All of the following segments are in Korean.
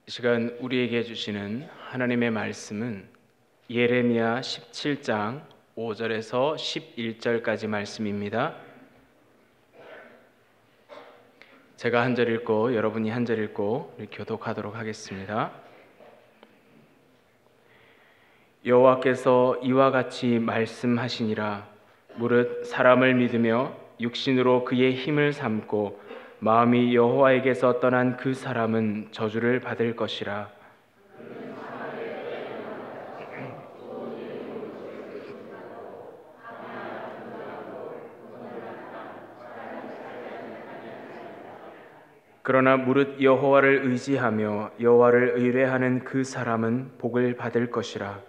이 시간 우리에게 주시는 하나님의 말씀은 예레미야 17장 5절에서 11절까지 말씀입니다. 제가 한 절 읽고 여러분이 한 절 읽고 교독하도록 하겠습니다. 여호와께서 이와 같이 말씀하시니라. 무릇 사람을 믿으며 육신으로 그의 힘을 삼고 마음이 여호와에게서 떠난 그 사람은 저주를 받을 것이라. 그러나 무릇 여호와를 의지하며 여호와를 의뢰하는 그 사람은 복을 받을 것이라.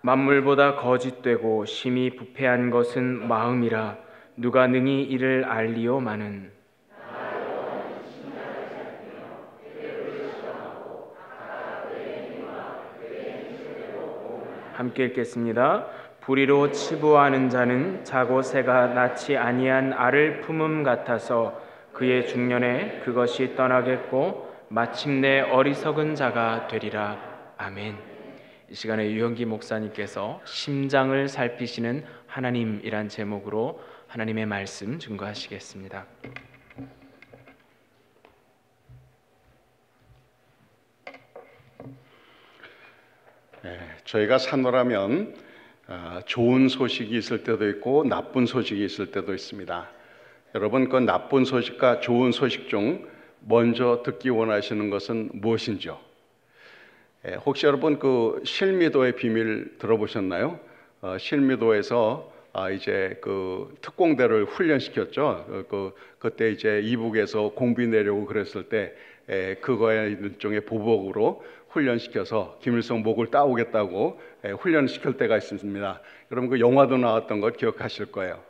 만물보다 거짓되고 심히 부패한 것은 마음이라. 누가 능히 이를 알리오마는. 함께 읽겠습니다. 불의로 치부하는 자는 자고 새가 낳지 아니한 알을 품음 같아서 그의 중년에 그것이 떠나겠고 마침내 어리석은 자가 되리라. 아멘. 이 시간에 유형기 목사님께서 심장을 살피시는 하나님이란 제목으로 하나님의 말씀 증거하시겠습니다. 저희가 산노라면 좋은 소식이 있을 때도 있고 나쁜 소식이 있을 때도 있습니다. 여러분, 그 나쁜 소식과 좋은 소식 중 먼저 듣기 원하시는 것은 무엇인지요? 혹시 여러분 그 실미도의 비밀 들어보셨나요? 실미도에서 이제 그 특공대를 훈련시켰죠. 그때 이제 이북에서 공비 내려오고 그랬을 때 그거에 일종의 보복으로 훈련시켜서 김일성 목을 따오겠다고 훈련시킬 때가 있습니다. 여러분 그 영화도 나왔던 걸 기억하실 거예요.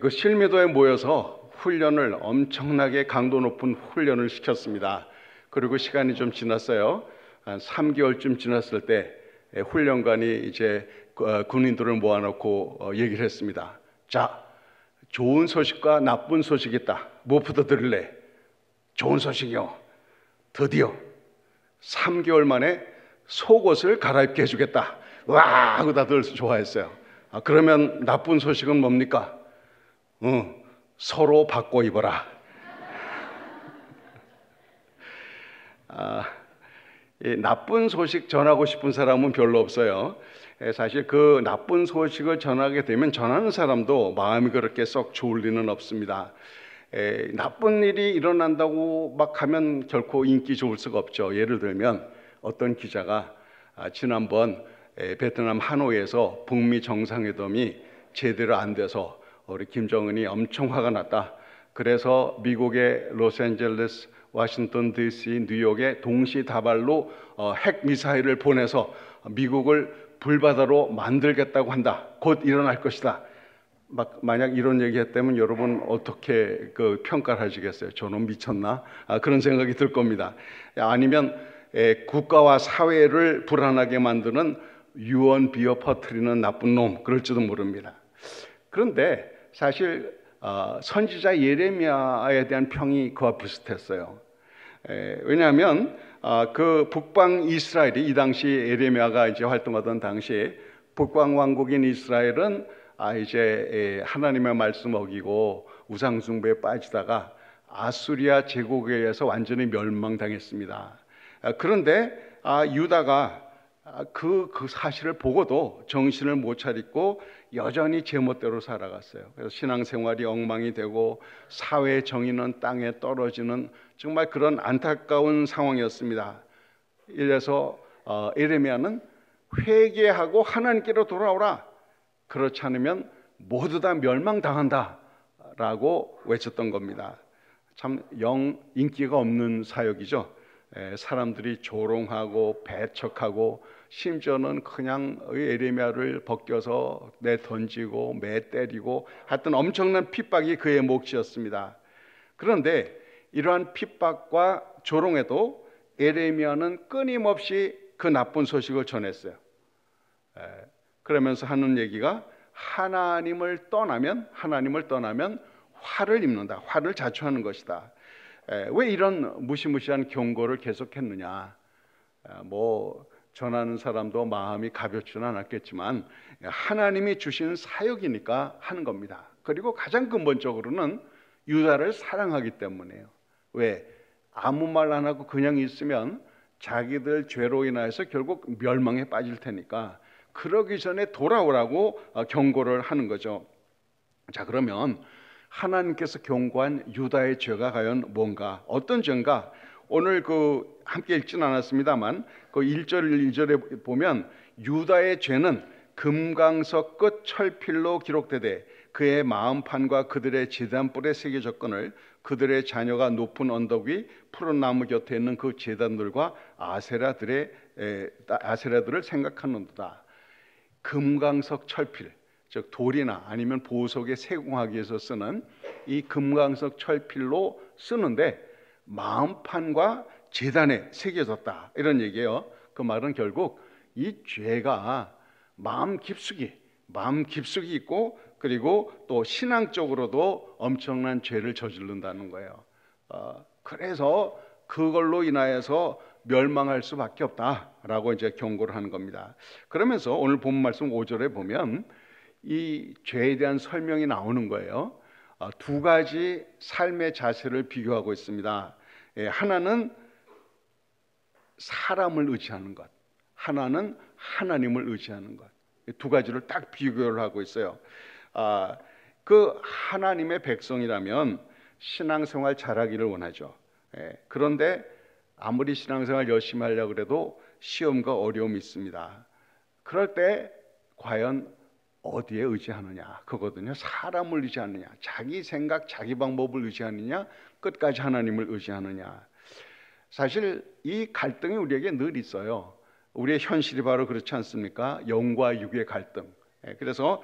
그 실미도에 모여서 훈련을 엄청나게 강도 높은 훈련을 시켰습니다. 그리고 시간이 좀 지났어요. 한 3개월쯤 지났을 때 훈련관이 이제 군인들을 모아놓고 얘기를 했습니다. 자, 좋은 소식과 나쁜 소식이 있다. 무엇부터 들을래? 좋은 소식이요. 드디어 3개월 만에 속옷을 갈아입게 해주겠다. 와 하고 다들 좋아했어요. 그러면 나쁜 소식은 뭡니까? 서로 바꿔 입어라. 나쁜 소식 전하고 싶은 사람은 별로 없어요. 사실 그 나쁜 소식을 전하게 되면 전하는 사람도 마음이 그렇게 썩 좋을 리는 없습니다. 나쁜 일이 일어난다고 막 하면 결코 인기 좋을 수가 없죠. 예를 들면 어떤 기자가 지난번 베트남 하노이에서 북미 정상회담이 제대로 안 돼서 우리 김정은이 엄청 화가 났다. 그래서 미국의 로스앤젤레스, 워싱턴 DC, 뉴욕에 동시다발로 핵 미사일을 보내서 미국을 불바다로 만들겠다고 한다. 곧 일어날 것이다. 만약 이런 얘기했다면 여러분 어떻게 그 평가를 하시겠어요? 저놈 미쳤나? 그런 생각이 들 겁니다. 아니면 국가와 사회를 불안하게 만드는 유언 비어 퍼뜨리는 나쁜 놈, 그럴지도 모릅니다. 그런데 사실 선지자 예레미야에 대한 평이 그와 비슷했어요. 왜냐하면 그 북방 이스라엘이 이 당시 예레미야가 이제 활동하던 당시 북방 왕국인 이스라엘은 이제 하나님의 말씀 어기고 우상 숭배에 빠지다가 아수리아 제국에 의해서 완전히 멸망당했습니다. 그런데 유다가 그 사실을 보고도 정신을 못 차리고 여전히 제멋대로 살아갔어요. 그래서 신앙생활이 엉망이 되고 사회 정의는 땅에 떨어지는 정말 그런 안타까운 상황이었습니다. 이래서 예레미야는 회개하고 하나님께로 돌아오라. 그렇지 않으면 모두 다 멸망당한다 라고 외쳤던 겁니다. 참 영 인기가 없는 사역이죠. 사람들이 조롱하고 배척하고 심지어는 그냥 예레미야를 벗겨서 내던지고 매 때리고 하여튼 엄청난 핍박이 그의 몫이었습니다. 그런데 이러한 핍박과 조롱에도 에레미야는 끊임없이 그 나쁜 소식을 전했어요. 그러면서 하는 얘기가 하나님을 떠나면 화를 입는다. 화를 자초하는 것이다. 왜 이런 무시무시한 경고를 계속했느냐? 뭐 전하는 사람도 마음이 가볍지는 않았겠지만 하나님이 주신 사역이니까 하는 겁니다. 그리고 가장 근본적으로는 유다를 사랑하기 때문이에요. 왜? 아무 말 안 하고 그냥 있으면 자기들 죄로 인하여서 결국 멸망에 빠질 테니까 그러기 전에 돌아오라고 경고를 하는 거죠. 자, 그러면 하나님께서 경고한 유다의 죄가 과연 뭔가, 어떤 죄인가? 오늘 함께 읽지는 않았습니다만 1절 2절에 보면 유다의 죄는 금강석 끝 철필로 기록되되 그의 마음판과 그들의 제단불에 새겨졌거늘 그들의 자녀가 높은 언덕 위 푸른 나무 곁에 있는 그 제단들과 아세라들을 생각하는도다. 금강석 철필, 즉 돌이나 아니면 보석에 세공하기 위해서 쓰는 이 금강석 철필로 쓰는데 마음판과 제단에 새겨졌다, 이런 얘기예요. 그 말은 결국 이 죄가 마음 깊숙이 있고 그리고 또 신앙적으로도 엄청난 죄를 저지른다는 거예요. 그래서 그걸로 인하여서 멸망할 수밖에 없다라고 이제 경고를 하는 겁니다. 그러면서 오늘 본 말씀 5절에 보면 이 죄에 대한 설명이 나오는 거예요. 두 가지 삶의 자세를 비교하고 있습니다. 하나는 사람을 의지하는 것, 하나는 하나님을 의지하는 것. 두 가지를 딱 비교를 하고 있어요. 그 하나님의 백성이라면 신앙생활 잘하기를 원하죠. 그런데 아무리 신앙생활 열심히 하려고 해도 시험과 어려움이 있습니다. 그럴 때 과연 어디에 의지하느냐, 그거거든요. 사람을 의지하느냐, 자기 생각, 자기 방법을 의지하느냐, 끝까지 하나님을 의지하느냐. 사실 이 갈등이 우리에게 늘 있어요. 우리의 현실이 바로 그렇지 않습니까? 영과 육의 갈등. 그래서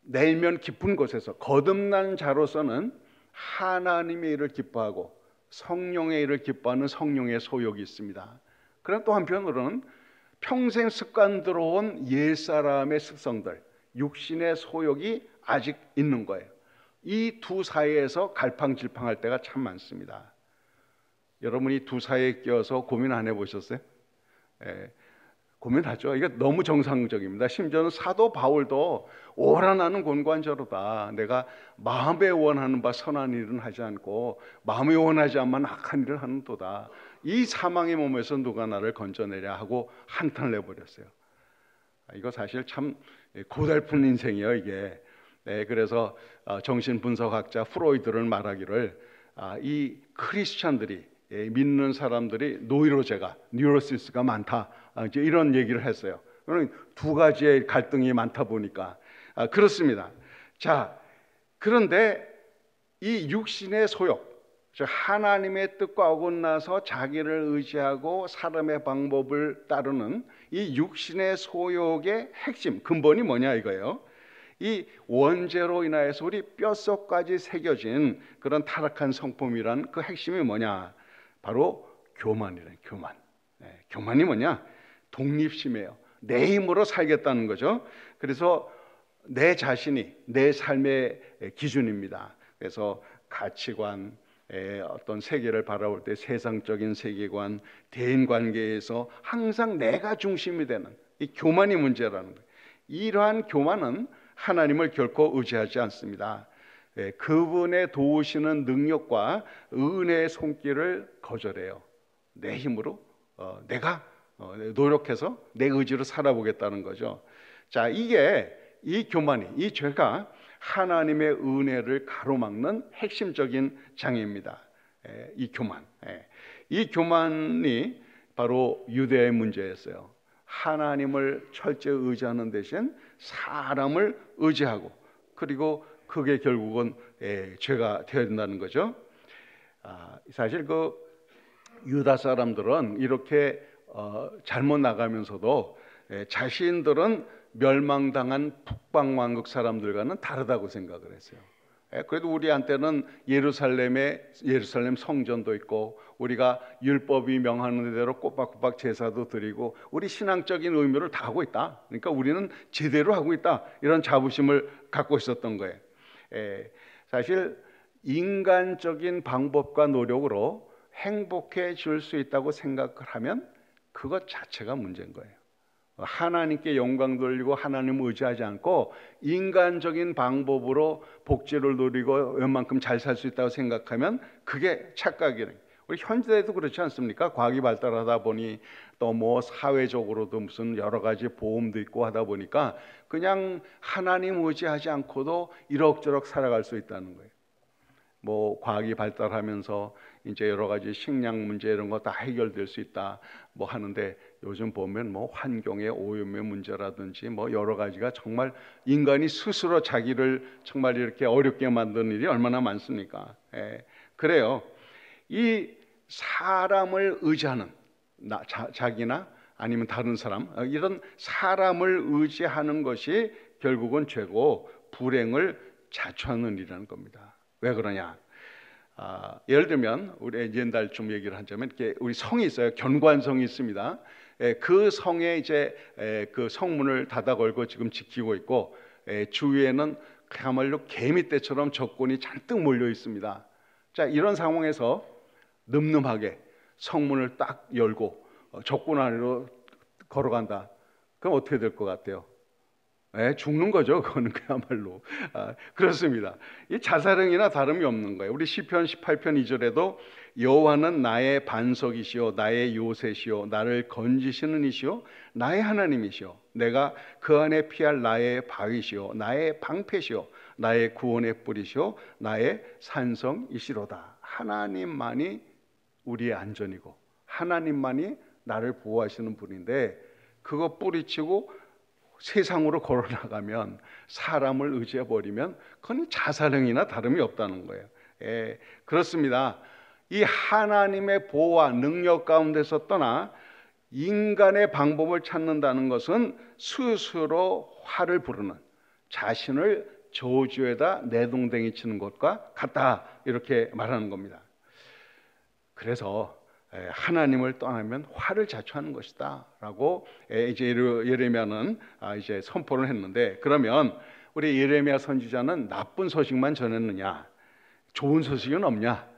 내면 깊은 곳에서 거듭난 자로서는 하나님의 일을 기뻐하고 성령의 일을 기뻐하는 성령의 소욕이 있습니다. 그러나 또 한편으로는 평생 습관 들어온 옛사람의 습성들, 육신의 소욕이 아직 있는 거예요. 이 두 사이에서 갈팡질팡할 때가 참 많습니다. 여러분이 두 사이에 끼어서 고민 안 해보셨어요? 고민하죠. 이게 너무 정상적입니다. 심지어는 사도 바울도 오라 나는 곤고한저로다. 내가 마음에 원하는 바 선한 일은 하지 않고 마음에 원하지 않만 악한 일을 하는도다. 이 사망의 몸에서 누가 나를 건져내랴 하고 한탄을 내버렸어요. 이거 사실 참 고달픈 인생이에요, 이게. 그래서 정신분석학자 프로이드를 말하기를 이 크리스찬들이, 믿는 사람들이 노이로제가, 뉴로시스가 많다, 이제 이런 얘기를 했어요. 두 가지의 갈등이 많다 보니까 그렇습니다. 자, 그런데 이 육신의 소욕, 즉 하나님의 뜻과 어긋나서 자기를 의지하고 사람의 방법을 따르는 이 육신의 소욕의 핵심, 근본이 뭐냐 이거예요. 이 원죄로 인하여서 우리 뼛속까지 새겨진 그런 타락한 성품이란 그 핵심이 뭐냐? 바로 교만이래. 교만. 교만이 뭐냐? 독립심이에요. 내 힘으로 살겠다는 거죠. 그래서 내 자신이 내 삶의 기준입니다. 그래서 가치관, 어떤 세계를 바라볼 때 세상적인 세계관, 대인관계에서 항상 내가 중심이 되는 이 교만이 문제라는 거예요. 이러한 교만은 하나님을 결코 의지하지 않습니다. 그분의 도우시는 능력과 은혜의 손길을 거절해요. 내 힘으로 내가 노력해서 내 의지로 살아보겠다는 거죠. 자, 이게 이 교만이, 이 죄가 하나님의 은혜를 가로막는 핵심적인 장애입니다. 이 교만. 이 교만이 바로 유대의 문제였어요. 하나님을 철저히 의지하는 대신 사람을 의지하고, 그리고 그게 결국은 죄가 되어야 된다는 거죠. 사실 그 유다 사람들은 이렇게 잘못 나가면서도 자신들은 멸망당한 북방왕국 사람들과는 다르다고 생각을 했어요. 그래도 우리한테는 예루살렘 성전도 있고 우리가 율법이 명하는 대로 꼬박꼬박 제사도 드리고 우리 신앙적인 의무를 다 하고 있다. 그러니까 우리는 제대로 하고 있다. 이런 자부심을 갖고 있었던 거예요. 사실 인간적인 방법과 노력으로 행복해질 수 있다고 생각을 하면 그것 자체가 문제인 거예요. 하나님께 영광 돌리고 하나님 의지하지 않고 인간적인 방법으로 복지를 누리고 웬만큼 잘 살 수 있다고 생각하면 그게 착각이에요. 우리 현대에도 그렇지 않습니까? 과학이 발달하다 보니 또 뭐 사회적으로도 무슨 여러 가지 보험도 있고 하다 보니까 그냥 하나님 의지하지 않고도 이럭저럭 살아갈 수 있다는 거예요. 뭐 과학이 발달하면서 이제 여러 가지 식량 문제 이런 거 다 해결될 수 있다 뭐 하는데 요즘 보면 뭐 환경의 오염의 문제라든지 뭐 여러 가지가 정말 인간이 스스로 자기를 정말 이렇게 어렵게 만드는 일이 얼마나 많습니까? 그래요. 이 사람을 의지하는 자기나 아니면 다른 사람 이런 사람을 의지하는 것이 결국은 죄고 불행을 자초하는 일이라는 겁니다. 왜 그러냐? 예를 들면 우리 옛날 좀 얘기를 하자면 우리 성이 있어요. 견관성이 있습니다. 그 성에 이제 그 성문을 닫아 걸고 지금 지키고 있고 주위에는 그야말로 개미떼처럼 적군이 잔뜩 몰려 있습니다. 자, 이런 상황에서 늠름하게 성문을 딱 열고 적군 안으로 걸어간다. 그럼 어떻게 될 것 같아요? 죽는 거죠. 그거는 그야말로 그렇습니다. 이 자살행위나 다름이 없는 거예요. 우리 시편 18편 2절에도 여호와는 나의 반석이시오 나의 요새시오 나를 건지시는 이시오 나의 하나님이시오 내가 그 안에 피할 나의 바위시오 나의 방패시오 나의 구원의 뿌리시오 나의 산성이시로다. 하나님만이 우리의 안전이고 하나님만이 나를 보호하시는 분인데 그거 뿌리치고 세상으로 걸어나가면 사람을 의지해 버리면 그건 자살행위나 다름이 없다는 거예요. 그렇습니다. 이 하나님의 보호와 능력 가운데서 떠나 인간의 방법을 찾는다는 것은 스스로 화를 부르는 자신을 저주에다 내동댕이 치는 것과 같다 이렇게 말하는 겁니다. 그래서 하나님을 떠나면 화를 자초하는 것이다라고 이제 예레미야는 이제 선포를 했는데 그러면 우리 예레미야 선지자는 나쁜 소식만 전했느냐? 좋은 소식은 없냐?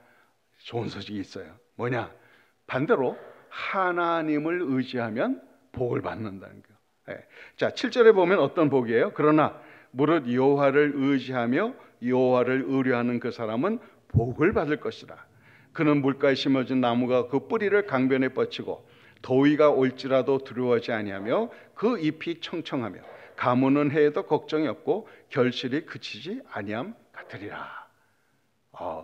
좋은 소식이 있어요. 뭐냐? 반대로 하나님을 의지하면 복을 받는다는 거예요. 자, 7절에 보면 어떤 복이에요? 그러나 무릇 여호와를 의지하며 여호와를 의뢰하는 그 사람은 복을 받을 것이라. 그는 물가에 심어진 나무가 그 뿌리를 강변에 뻗치고 더위가 올지라도 두려워하지 아니하며 그 잎이 청청하며 가무는 해에도 걱정이 없고 결실이 그치지 아니함 같으리라.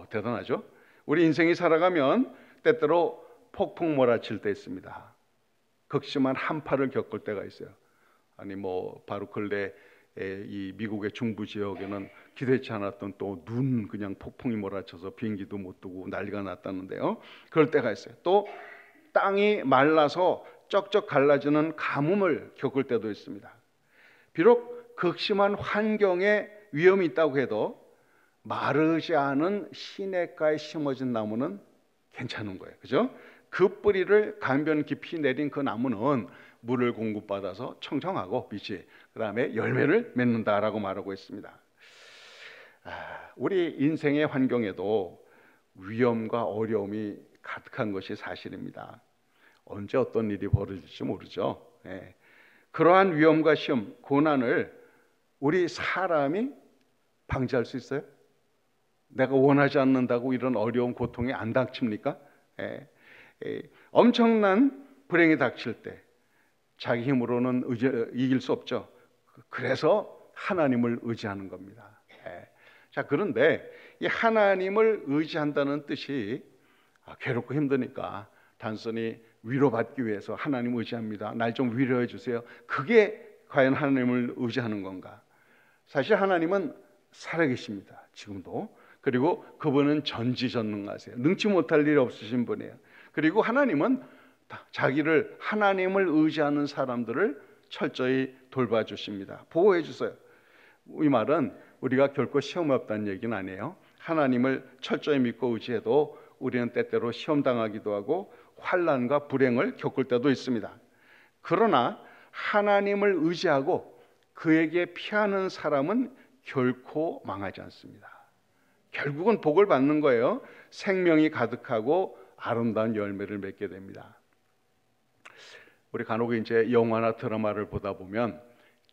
대단하죠? 우리 인생이 살아가면 때때로 폭풍 몰아칠 때 있습니다. 극심한 한파를 겪을 때가 있어요. 아니 뭐 바로 근래 이 미국의 중부 지역에는 기대치 않았던 또 눈 그냥 폭풍이 몰아쳐서 비행기도 못 뜨고 난리가 났다는데요. 그럴 때가 있어요. 또 땅이 말라서 쩍쩍 갈라지는 가뭄을 겪을 때도 있습니다. 비록 극심한 환경에 위험이 있다고 해도 마르지 않은 시냇가에 심어진 나무는 괜찮은 거예요. 그죠? 그 뿌리를 강변 깊이 내린 그 나무는 물을 공급받아서 청청하고 빛이 그 다음에 열매를 맺는다라고 말하고 있습니다. 우리 인생의 환경에도 위험과 어려움이 가득한 것이 사실입니다. 언제 어떤 일이 벌어질지 모르죠. 그러한 위험과 시험, 고난을 우리 사람이 방지할 수 있어요? 내가 원하지 않는다고 이런 어려운 고통이 안 닥칩니까? 엄청난 불행이 닥칠 때 자기 힘으로는 이길 수 없죠. 그래서 하나님을 의지하는 겁니다. 자, 그런데 이 하나님을 의지한다는 뜻이 괴롭고 힘드니까 단순히 위로받기 위해서 하나님 의지합니다. 날 좀 위로해 주세요. 그게 과연 하나님을 의지하는 건가? 사실 하나님은 살아계십니다. 지금도. 그리고 그분은 전지전능하세요. 능치 못할 일 없으신 분이에요. 그리고 하나님은 자기를 하나님을 의지하는 사람들을 철저히 돌봐주십니다. 보호해 주세요. 이 말은 우리가 결코 시험이 없다는 얘기는 아니에요. 하나님을 철저히 믿고 의지해도 우리는 때때로 시험 당하기도 하고 환난과 불행을 겪을 때도 있습니다. 그러나 하나님을 의지하고 그에게 피하는 사람은 결코 망하지 않습니다. 결국은 복을 받는 거예요. 생명이 가득하고 아름다운 열매를 맺게 됩니다. 우리 간혹 이제 영화나 드라마를 보다 보면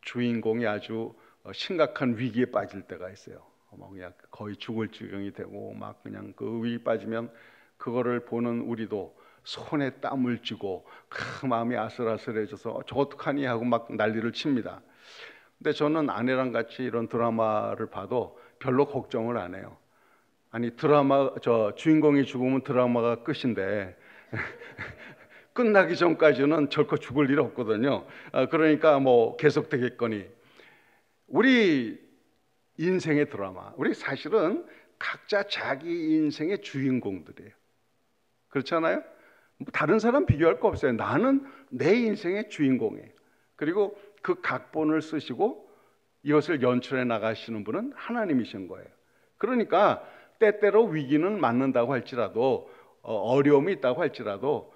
주인공이 아주 심각한 위기에 빠질 때가 있어요. 그냥 거의 죽을 지경이 되고 막 그냥 그 위기 빠지면 그거를 보는 우리도 손에 땀을 쥐고 그 마음이 아슬아슬해져서 저 어떡하니 하고 막 난리를 칩니다. 근데 저는 아내랑 같이 이런 드라마를 봐도 별로 걱정을 안 해요. 아니 저 주인공이 죽으면 드라마가 끝인데 끝나기 전까지는 절코 죽을 일 없거든요. 그러니까 뭐 계속되겠거니. 우리 인생의 드라마, 우리 사실은 각자 자기 인생의 주인공들이에요. 그렇잖아요? 다른 사람 비교할 거 없어요. 나는 내 인생의 주인공이에요. 그리고 그 각본을 쓰시고 이것을 연출해 나가시는 분은 하나님이신 거예요. 그러니까 때때로 위기는 맞는다고 할지라도 어려움이 있다고 할지라도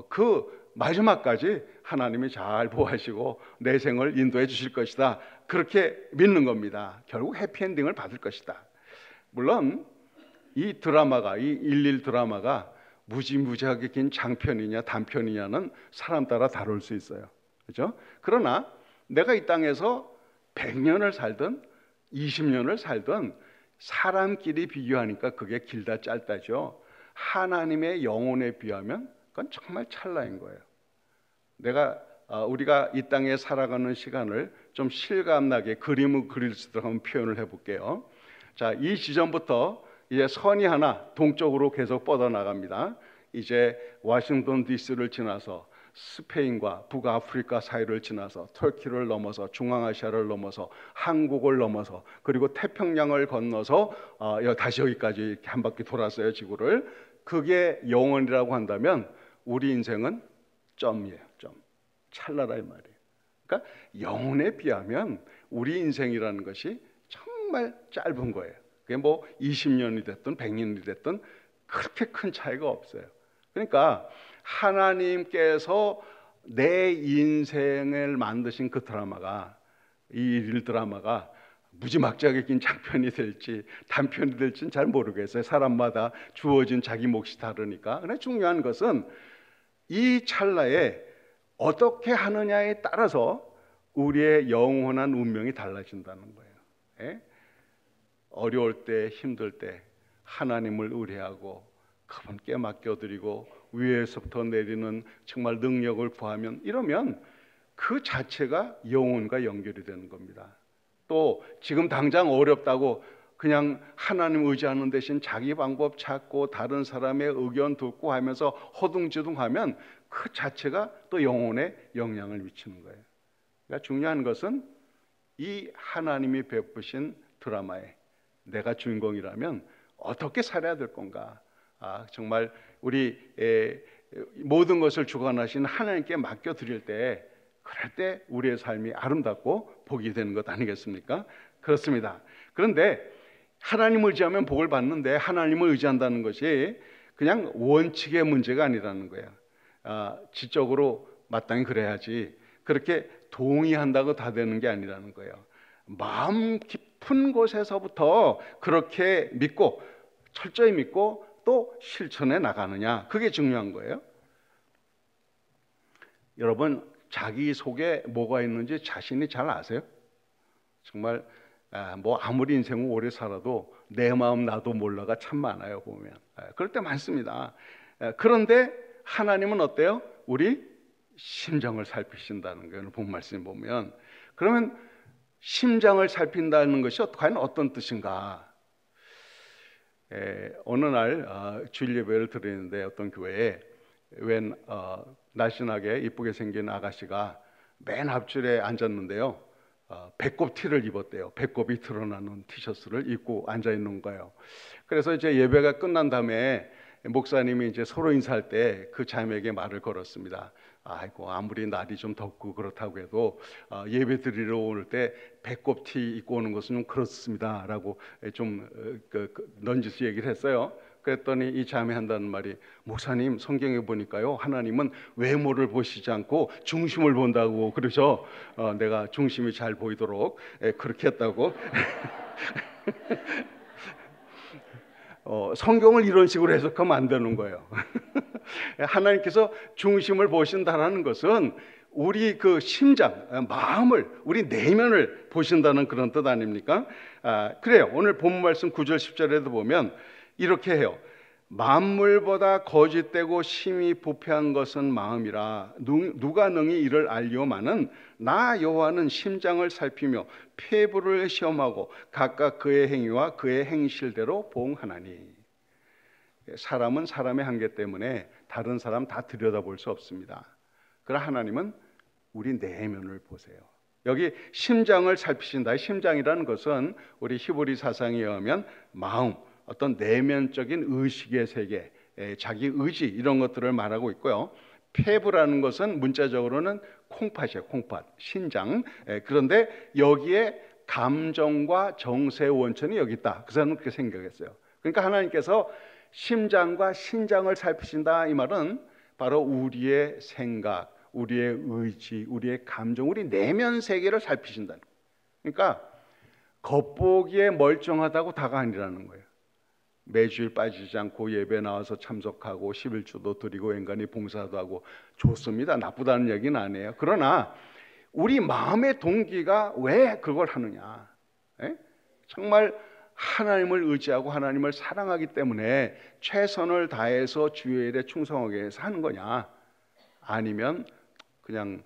그 마지막까지 하나님이 잘 보호하시고 내 생을 인도해 주실 것이다. 그렇게 믿는 겁니다. 결국 해피엔딩을 받을 것이다. 물론 이 드라마가, 이 11 드라마가 무지무지하게 긴 장편이냐 단편이냐는 사람 따라 다를 수 있어요. 그렇죠? 그러나 내가 이 땅에서 100년을 살든 20년을 살든 사람끼리 비교하니까 그게 길다 짧다죠. 하나님의 영혼에 비하면 그건 정말 찰나인 거예요. 우리가 이 땅에 살아가는 시간을 좀 실감나게 그림을 그릴 수 있도록 한번 표현을 해볼게요. 자, 이 지점부터 이제 선이 하나 동쪽으로 계속 뻗어나갑니다. 이제 워싱턴 DC를 지나서 스페인과 북아프리카 사이를 지나서 터키를 넘어서 중앙아시아를 넘어서 한국을 넘어서 그리고 태평양을 건너서 다시 여기까지 이렇게 한 바퀴 돌았어요, 지구를. 그게 영원이라고 한다면 우리 인생은 점이에요, 점. 찰나라 이 말이에요. 그러니까 영혼에 비하면 우리 인생이라는 것이 정말 짧은 거예요. 그게 뭐 20년이 됐든 100년이 됐든 그렇게 큰 차이가 없어요. 그러니까 하나님께서 내 인생을 만드신 그 드라마가, 이 일 드라마가 무지막지하게 긴 장편이 될지 단편이 될지는 잘 모르겠어요. 사람마다 주어진 자기 몫이 다르니까. 그런데 중요한 것은 이 찰나에 어떻게 하느냐에 따라서 우리의 영원한 운명이 달라진다는 거예요. 예? 어려울 때, 힘들 때 하나님을 의뢰하고 그분께 맡겨드리고 위에서부터 내리는 정말 능력을 구하면, 이러면 그 자체가 영혼과 연결이 되는 겁니다. 또 지금 당장 어렵다고 그냥 하나님 의지하는 대신 자기 방법 찾고 다른 사람의 의견 듣고 하면서 허둥지둥하면 그 자체가 또 영혼에 영향을 미치는 거예요. 그러니까 중요한 것은 이 하나님이 베푸신 드라마에 내가 주인공이라면 어떻게 살아야 될 건가. 정말 우리 모든 것을 주관하신 하나님께 맡겨드릴 때, 그럴 때 우리의 삶이 아름답고 복이 되는 것 아니겠습니까? 그렇습니다. 그런데 하나님을 의지하면 복을 받는데, 하나님을 의지한다는 것이 그냥 원칙의 문제가 아니라는 거예요. 지적으로 마땅히 그래야지 그렇게 동의한다고 다 되는 게 아니라는 거예요. 마음 깊은 곳에서부터 그렇게 믿고 철저히 믿고 또 실천해 나가느냐, 그게 중요한 거예요. 여러분, 자기 속에 뭐가 있는지 자신이 잘 아세요? 정말 뭐 아무리 인생을 오래 살아도 내 마음 나도 몰라가 참 많아요, 보면. 그럴 때 많습니다. 그런데 하나님은 어때요? 우리 심정을 살피신다는 거예요. 본 말씀 보면. 그러면 심장을 살핀다는 것이 과연 어떤 뜻인가? 어느 날 주일 예배를 드리는데 어떤 교회에 웬 날씬하게 이쁘게 생긴 아가씨가 맨 앞줄에 앉았는데요, 배꼽 티를 입었대요. 배꼽이 드러나는 티셔츠를 입고 앉아 있는 거예요. 그래서 이제 예배가 끝난 다음에 목사님이 이제 서로 인사할 때 그 자매에게 말을 걸었습니다. 아이고 아무리 날이 좀 덥고 그렇다고 해도 예배 드리러 올 때 배꼽 티 입고 오는 것은 좀 그렇습니다라고 좀 넌지시 얘기를 했어요. 그랬더니 이 자매 한다는 말이, 목사님 성경에 보니까요 하나님은 외모를 보시지 않고 중심을 본다고 그러죠. 내가 중심이 잘 보이도록 그렇게 했다고. 성경을 이런 식으로 해석하면 안 되는 거예요. 하나님께서 중심을 보신다는 것은 우리 그 심장, 마음을, 우리 내면을 보신다는 그런 뜻 아닙니까? 그래요. 오늘 본문 말씀 9절 10절에도 보면 이렇게 해요. 만물보다 거짓되고 심히 부패한 것은 마음이라 누가 능히 이를 알리오마는 나 여호와는 심장을 살피며 폐부를 시험하고 각각 그의 행위와 그의 행실대로 보응하나니. 사람은 사람의 한계 때문에 다른 사람 다 들여다볼 수 없습니다. 그러나 하나님은 우리 내면을 보세요. 여기 심장을 살피신다. 심장이라는 것은 우리 히브리 사상에 의하면 마음, 어떤 내면적인 의식의 세계, 자기 의지 이런 것들을 말하고 있고요. 폐부라는 것은 문자적으로는 콩팥이에요. 콩팥, 신장. 그런데 여기에 감정과 정세의 원천이 여기 있다. 그 사람은 그렇게 생각했어요. 그러니까 하나님께서 심장과 신장을 살피신다 이 말은 바로 우리의 생각, 우리의 의지, 우리의 감정, 우리 내면 세계를 살피신다는 거예요. 그러니까 겉보기에 멀쩡하다고 다가 아니라는 거예요. 매주일 빠지지 않고 예배 나와서 참석하고 11주도 드리고 인간이 봉사도 하고 좋습니다. 나쁘다는 얘기는 아니에요. 그러나 우리 마음의 동기가 왜 그걸 하느냐? 정말 하나님을 의지하고 하나님을 사랑하기 때문에 최선을 다해서 주의 일에 충성하게 해서 하는 거냐? 아니면 그냥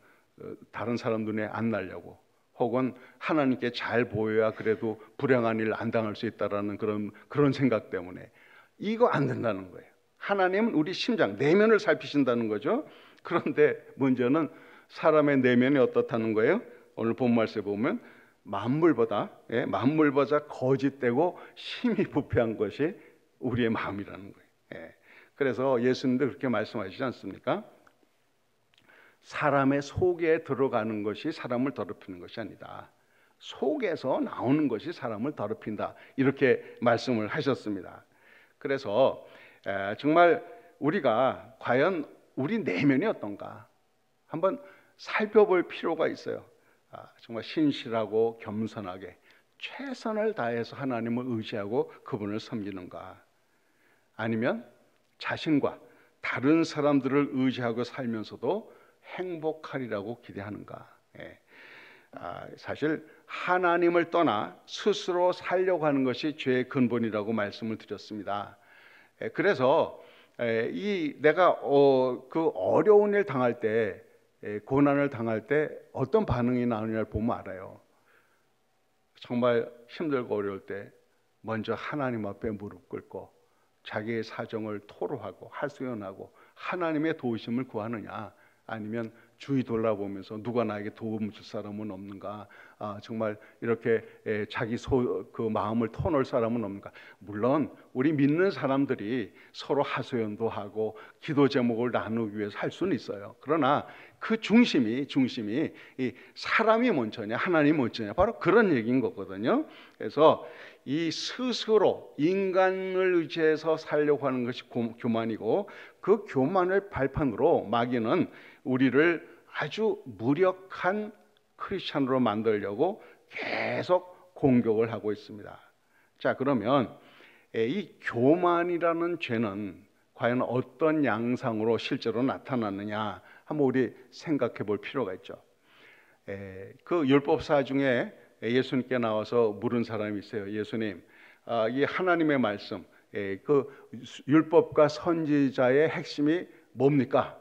다른 사람 눈에 안 날려고, 혹은 하나님께 잘 보여야 그래도 불행한 일 안 당할 수 있다라는 그런 생각 때문에 이거 안 된다는 거예요. 하나님은 우리 심장, 내면을 살피신다는 거죠. 그런데 문제는 사람의 내면이 어떻다는 거예요? 오늘 본 말씀에 보면 만물보다 거짓되고 심히 부패한 것이 우리의 마음이라는 거예요. 그래서 예수님도 그렇게 말씀하시지 않습니까? 사람의 속에 들어가는 것이 사람을 더럽히는 것이 아니다. 속에서 나오는 것이 사람을 더럽힌다. 이렇게 말씀을 하셨습니다. 그래서 정말 우리가 과연 우리 내면이 어떤가 한번 살펴볼 필요가 있어요. 정말 신실하고 겸손하게 최선을 다해서 하나님을 의지하고 그분을 섬기는가, 아니면 자신과 다른 사람들을 의지하고 살면서도 행복하리라고 기대하는가. 사실 하나님을 떠나 스스로 살려고 하는 것이 죄의 근본이라고 말씀을 드렸습니다. 그래서 내가 그 어려운 일 당할 때, 고난을 당할 때 어떤 반응이 나오느냐를 보면 알아요. 정말 힘들고 어려울 때 먼저 하나님 앞에 무릎 꿇고 자기의 사정을 토로하고 하소연하고 하나님의 도우심을 구하느냐, 아니면 주위 돌아보면서 누가 나에게 도움 줄 사람은 없는가, 정말 이렇게 자기 그 마음을 터놓을 사람은 없는가. 물론 우리 믿는 사람들이 서로 하소연도 하고 기도 제목을 나누기 위해서 할 수는 있어요. 그러나 그 중심이 이 사람이 먼저냐 하나님이 먼저냐, 바로 그런 얘기인 거거든요. 그래서 이 스스로 인간을 의지해서 살려고 하는 것이 교만이고, 그 교만을 발판으로 마귀는 우리를 아주 무력한 크리스찬으로 만들려고 계속 공격을 하고 있습니다. 자, 그러면 이 교만이라는 죄는 과연 어떤 양상으로 실제로 나타났느냐 한번 우리 생각해 볼 필요가 있죠. 그 율법사 중에 예수님께 나와서 물은 사람이 있어요. 예수님, 이 하나님의 말씀, 그 율법과 선지자의 핵심이 뭡니까?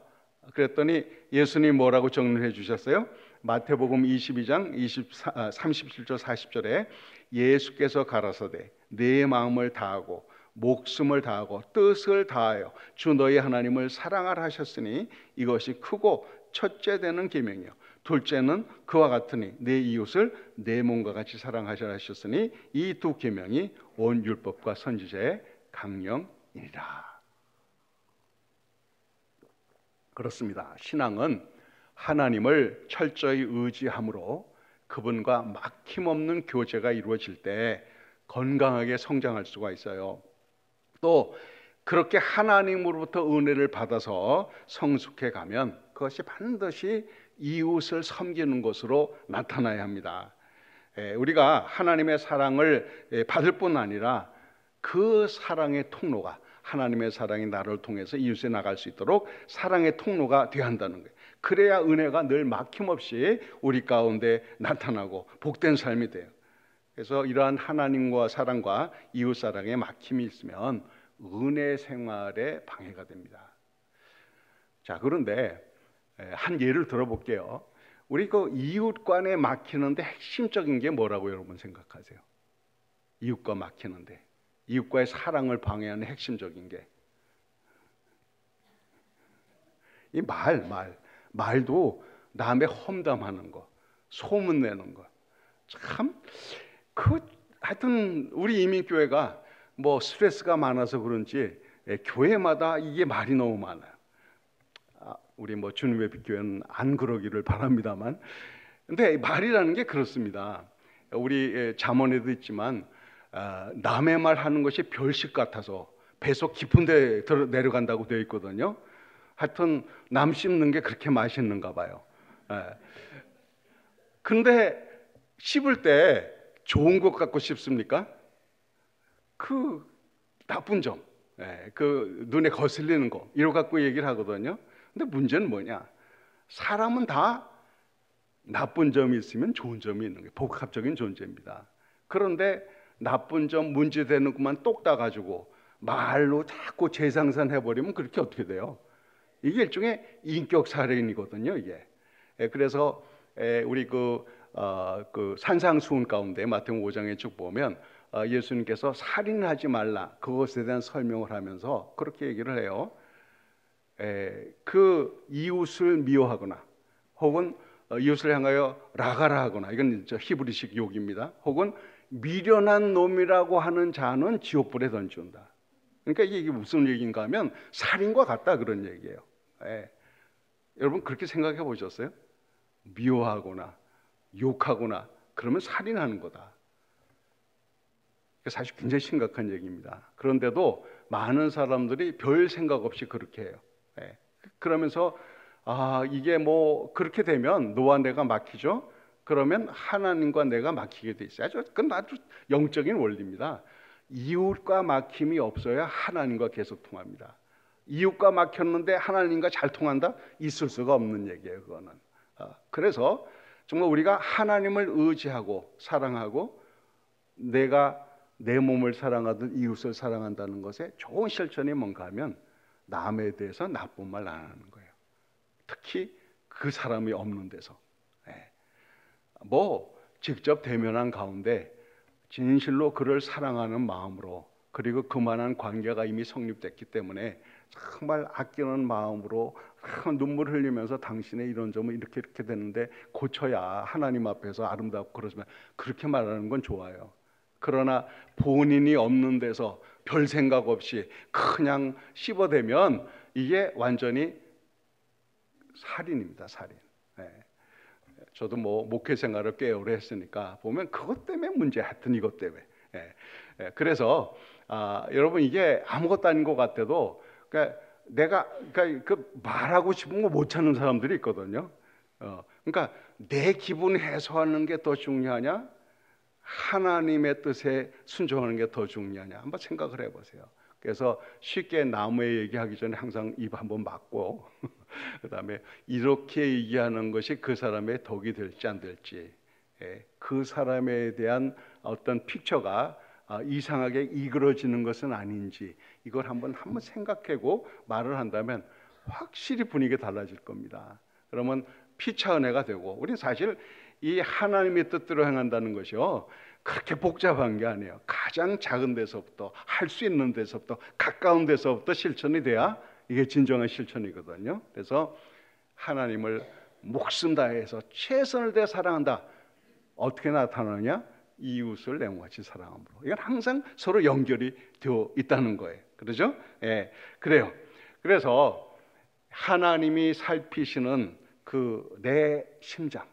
그랬더니 예수님 뭐라고 정리해 주셨어요? 마태복음 22장 37절 40절에 예수께서 가라사대 내 마음을 다하고 목숨을 다하고 뜻을 다하여 주 너희 하나님을 사랑하라 하셨으니 이것이 크고 첫째 되는 계명이요 둘째는 그와 같으니 내 이웃을 내 몸과 같이 사랑하시라 하셨으니 이 두 계명이 온 율법과 선지자의 강령이니라. 그렇습니다. 신앙은 하나님을 철저히 의지함으로 그분과 막힘없는 교제가 이루어질 때 건강하게 성장할 수가 있어요. 또 그렇게 하나님으로부터 은혜를 받아서 성숙해 가면 그것이 반드시 이웃을 섬기는 것으로 나타나야 합니다. 우리가 하나님의 사랑을 받을 뿐 아니라 그 사랑의 통로가, 하나님의 사랑이 나를 통해서 이웃에 나갈 수 있도록 사랑의 통로가 되어야 한다는 거예요. 그래야 은혜가 늘 막힘없이 우리 가운데 나타나고 복된 삶이 돼요. 그래서 이러한 하나님과 사랑과 이웃 사랑에 막힘이 있으면 은혜 생활에 방해가 됩니다. 자, 그런데 한 예를 들어볼게요. 우리 그 이웃 간에 막히는데 핵심적인 게 뭐라고 여러분 생각하세요? 이웃과 막히는데, 이웃과의 사랑을 방해하는 핵심적인 게 이 말도 남의 험담하는 거, 소문 내는 거. 참 하여튼 우리 이민교회가 뭐 스트레스가 많아서 그런지 교회마다 이게 말이 너무 많아요. 우리 뭐 주님의 빛교회는 안 그러기를 바랍니다만, 근데 말이라는 게 그렇습니다. 우리 잠언에도 있지만 남의 말 하는 것이 별식 같아서 배속 깊은 데 내려간다고 되어 있거든요. 하여튼 남 씹는 게 그렇게 맛있는가 봐요. 근데 씹을 때 좋은 것 갖고 씹습니까? 그 나쁜 점, 그 눈에 거슬리는 거 이거 갖고 얘기를 하거든요. 근데 문제는 뭐냐? 사람은 다 나쁜 점이 있으면 좋은 점이 있는 거예요. 복합적인 존재입니다. 그런데 나쁜 점 문제되는 것만 똑 따가지고 말로 자꾸 재상산해버리면 그렇게 어떻게 돼요? 이게 일종의 인격 살인이거든요. 이게. 그래서 우리 그 산상수훈 가운데 마태복음 5장에 쭉 보면 예수님께서 살인하지 말라 그것에 대한 설명을 하면서 그렇게 얘기를 해요. 그 이웃을 미워하거나 혹은 이웃을 향하여 라가라 하거나, 이건 히브리식 욕입니다. 혹은 미련한 놈이라고 하는 자는 지옥불에 던진다. 그러니까 이게 무슨 얘기인가 하면 살인과 같다 그런 얘기예요. 여러분 그렇게 생각해 보셨어요? 미워하거나 욕하거나 그러면 살인하는 거다. 사실 굉장히 심각한 얘기입니다. 그런데도 많은 사람들이 별 생각 없이 그렇게 해요. 그러면서 이게 뭐 그렇게 되면 너와 내가 막히죠? 그러면 하나님과 내가 막히게 돼 있어요. 그건 아주 영적인 원리입니다. 이웃과 막힘이 없어야 하나님과 계속 통합니다. 이웃과 막혔는데 하나님과 잘 통한다? 있을 수가 없는 얘기예요. 그거는. 그래서 정말 우리가 하나님을 의지하고 사랑하고 내가 내 몸을 사랑하듯 이웃을 사랑한다는 것에 좋은 실천이 뭔가 하면 남에 대해서 나쁜 말 안 하는 거예요. 특히 그 사람이 없는 데서. 뭐 직접 대면한 가운데 진실로 그를 사랑하는 마음으로, 그리고 그만한 관계가 이미 성립됐기 때문에 정말 아끼는 마음으로 눈물 흘리면서 당신의 이런 점은 이렇게 되는데 고쳐야 하나님 앞에서 아름답고 그러지만 그렇게 말하는 건 좋아요. 그러나 본인이 없는 데서 별 생각 없이 그냥 씹어대면 이게 완전히 살인입니다. 살인. 저도 뭐 목회 생활을 꽤 오래 했으니까 보면 그것 때문에 문제, 하여튼 이것 때문에. 그래서 여러분 이게 아무것도 아닌 것 같아도 내가 그 말하고 싶은 거 못 찾는 사람들이 있거든요. 그러니까 내 기분 해소하는 게 더 중요하냐, 하나님의 뜻에 순종하는 게 더 중요하냐, 한번 생각을 해보세요. 그래서 쉽게 남의 얘기하기 전에 항상 입 한번 막고 그다음에 이렇게 얘기하는 것이 그 사람의 덕이 될지 안 될지, 그 사람에 대한 어떤 픽처가 이상하게 이끌어지는 것은 아닌지 이걸 한번 생각하고 말을 한다면 확실히 분위기가 달라질 겁니다. 그러면 피차 은혜가 되고, 우리는 사실 이 하나님의 뜻대로 행한다는 것이요 그렇게 복잡한 게 아니에요. 가장 작은 데서부터, 할 수 있는 데서부터, 가까운 데서부터 실천이 돼야 이게 진정한 실천이거든요. 그래서 하나님을 목숨 다해서 최선을 다해 사랑한다. 어떻게 나타나느냐? 이웃을 내모같이 사랑함으로. 이건 항상 서로 연결이 되어 있다는 거예요. 그렇죠? 그래요. 그래서 하나님이 살피시는 그 내 심장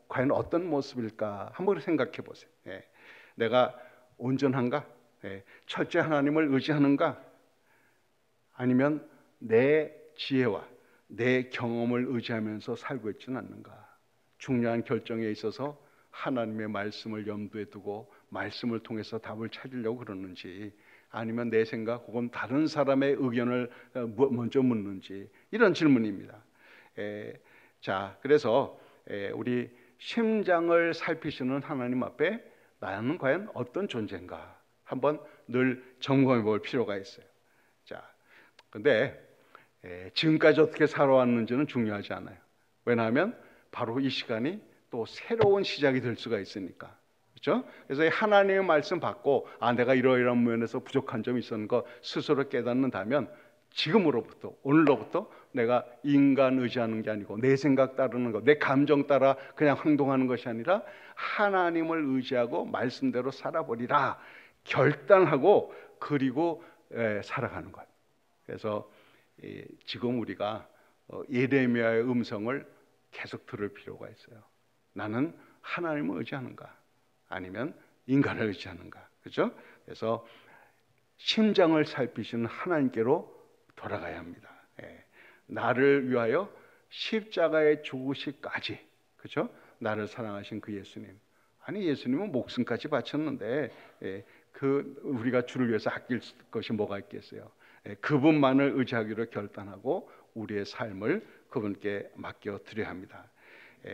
과연 어떤 모습일까 한번 생각해 보세요. 내가 온전한가? 철저히 하나님을 의지하는가? 아니면 내 지혜와 내 경험을 의지하면서 살고 있지는 않는가? 중요한 결정에 있어서 하나님의 말씀을 염두에 두고 말씀을 통해서 답을 찾으려고 그러는지, 아니면 내 생각 혹은 다른 사람의 의견을 먼저 묻는지, 이런 질문입니다. 자, 그래서 우리 심장을 살피시는 하나님 앞에 나는 과연 어떤 존재인가 한번 늘 점검해 볼 필요가 있어요. 자, 근데 지금까지 어떻게 살아왔는지는 중요하지 않아요. 왜냐하면 바로 이 시간이 또 새로운 시작이 될 수가 있으니까. 그렇죠? 그래서 하나님의 말씀 받고 내가 이러이러한 면에서 부족한 점이 있었는 거 스스로 깨닫는다면 지금으로부터, 오늘로부터 내가 인간 의지하는 게 아니고 내 생각 따르는 것, 내 감정 따라 그냥 행동하는 것이 아니라 하나님을 의지하고 말씀대로 살아버리라 결단하고, 그리고 살아가는 것. 그래서 지금 우리가 예레미야의 음성을 계속 들을 필요가 있어요. 나는 하나님을 의지하는가? 아니면 인간을 의지하는가? 그렇죠? 그래서 심장을 살피시는 하나님께로 돌아가야 합니다. 나를 위하여 십자가에 죽으시기까지, 그렇죠? 나를 사랑하신 그 예수님. 아니, 예수님은 목숨까지 바쳤는데 그 우리가 주를 위해서 아낄 것이 뭐가 있겠어요? 그분만을 의지하기로 결단하고 우리의 삶을 그분께 맡겨 드려야 합니다.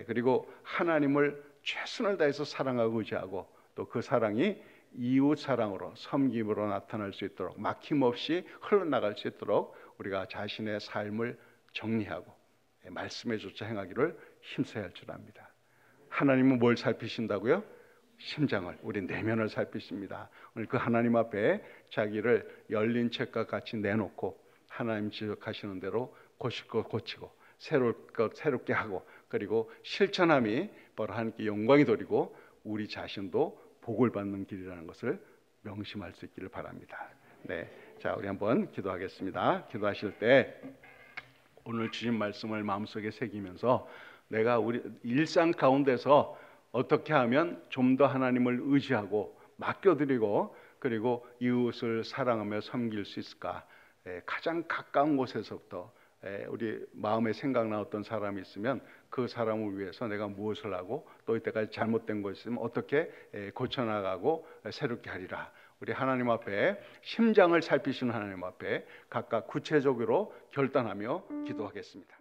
그리고 하나님을 최선을 다해서 사랑하고 의지하고, 또 그 사랑이 이웃 사랑으로, 섬김으로 나타날 수 있도록, 막힘없이 흘러나갈 수 있도록 우리가 자신의 삶을 정리하고 말씀에 쫓아 행하기를 힘써야 할 줄 압니다. 하나님은 뭘 살피신다고요? 심장을, 우리 내면을 살피십니다. 오늘 그 하나님 앞에 자기를 열린 책과 같이 내놓고 하나님 지적하시는 대로 고칠 것 고치고, 새로울 것 새롭게 하고, 그리고 실천함이 바로 하나님께 영광이 돌리고 우리 자신도 복을 받는 길이라는 것을 명심할 수 있기를 바랍니다. 자, 우리 한번 기도하겠습니다. 기도하실 때 오늘 주신 말씀을 마음속에 새기면서 내가 우리 일상 가운데서 어떻게 하면 좀 더 하나님을 의지하고 맡겨드리고, 그리고 이웃을 사랑하며 섬길 수 있을까? 가장 가까운 곳에서부터 우리 마음에 생각나 어떤 사람이 있으면 그 사람을 위해서 내가 무엇을 하고, 또 이때까지 잘못된 것이 있으면 어떻게 고쳐나가고 새롭게 하리라. 우리 하나님 앞에, 심장을 살피시는 하나님 앞에 각각 구체적으로 결단하며 기도하겠습니다.